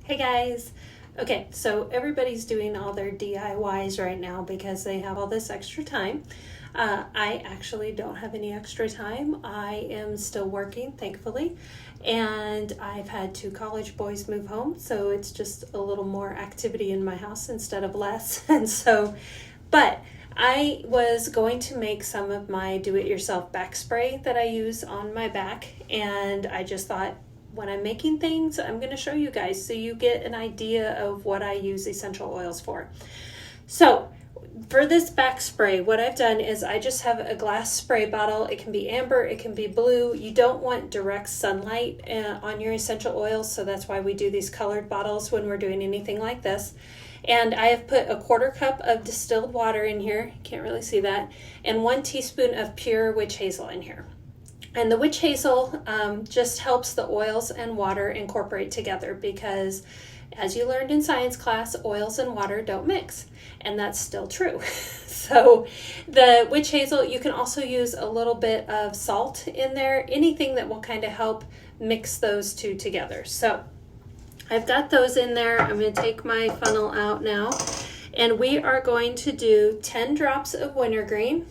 Hey guys! Okay, so everybody's doing all their DIYs right now because they have all this extra time. I actually don't have any extra time. I am still working, thankfully, and I've had 2 college boys move home, so it's just a little more activity in my house instead of less. But I was going to make some of my do-it-yourself back spray that I use on my back, and I just thought, when I'm making things, I'm going to show you guys so you get an idea of what I use essential oils for. So for this back spray, what I've done is I just have a glass spray bottle. It can be amber, it can be blue. You don't want direct sunlight on your essential oils, so that's why we do these colored bottles when we're doing anything like this. And I have put a 1/4 cup of distilled water in here, can't really see that, and 1 teaspoon of pure witch hazel in here. And the witch hazel just helps the oils and water incorporate together because, as you learned in science class, oils and water don't mix. And that's still true. So the witch hazel, you can also use a little bit of salt in there, anything that will kind of help mix those two together. So I've got those in there. I'm going to take my funnel out now. And we are going to do 10 drops of wintergreen.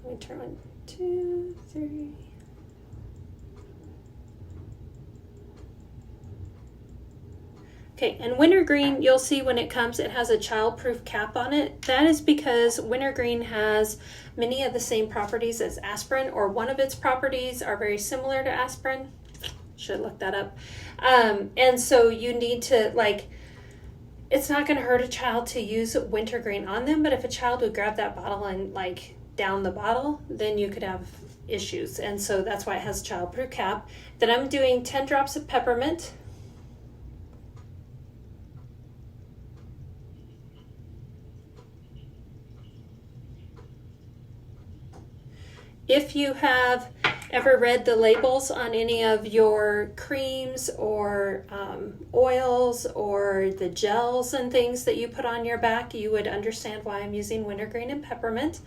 Let me turn on 2, 3. Okay, and wintergreen, you'll see when it comes, it has a child-proof cap on it. That is because wintergreen has many of the same properties as aspirin, or one of its properties are very similar to aspirin. Should look that up. And so you need to, it's not going to hurt a child to use wintergreen on them, but if a child would grab that bottle and down the bottle, then you could have issues. And so that's why it has a child-proof cap. Then I'm doing 10 drops of peppermint. If you have ever read the labels on any of your creams or oils or the gels and things that you put on your back, you would understand why I'm using wintergreen and peppermint.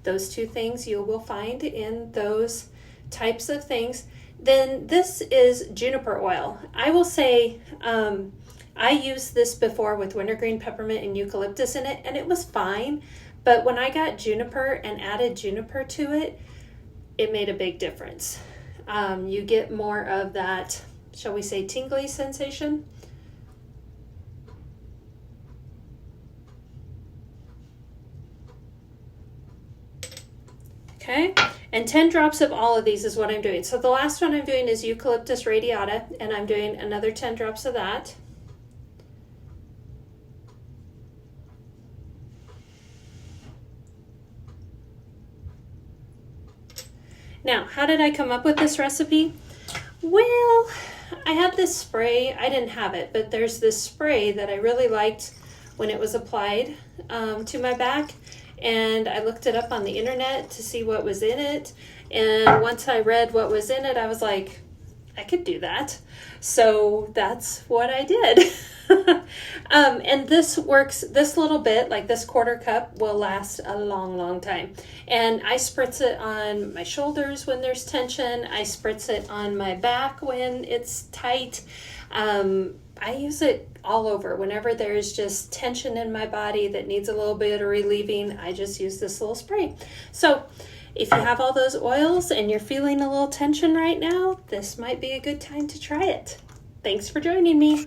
Those 2 things you will find in those types of things. Then this is juniper oil. I will say I used this before with wintergreen, peppermint, and eucalyptus in it, and it was fine. But when I got juniper and added juniper to it, it made a big difference. You get more of that, shall we say, tingly sensation. Okay, and 10 drops of all of these is what I'm doing. So the last one I'm doing is eucalyptus radiata, and I'm doing another 10 drops of that. Now, how did I come up with this recipe? Well, I had this spray. I didn't have it, but there's this spray that I really liked when it was applied to my back. And I looked it up on the internet to see what was in it. And once I read what was in it, I was like, I could do that. So that's what I did. And this works, this little bit, like this 1/4 cup, will last a long, long time. And I spritz it on my shoulders when there's tension. I spritz it on my back when it's tight. I use it all over. Whenever there's just tension in my body that needs a little bit of relieving, I just use this little spray. So if you have all those oils and you're feeling a little tension right now, this might be a good time to try it. Thanks for joining me.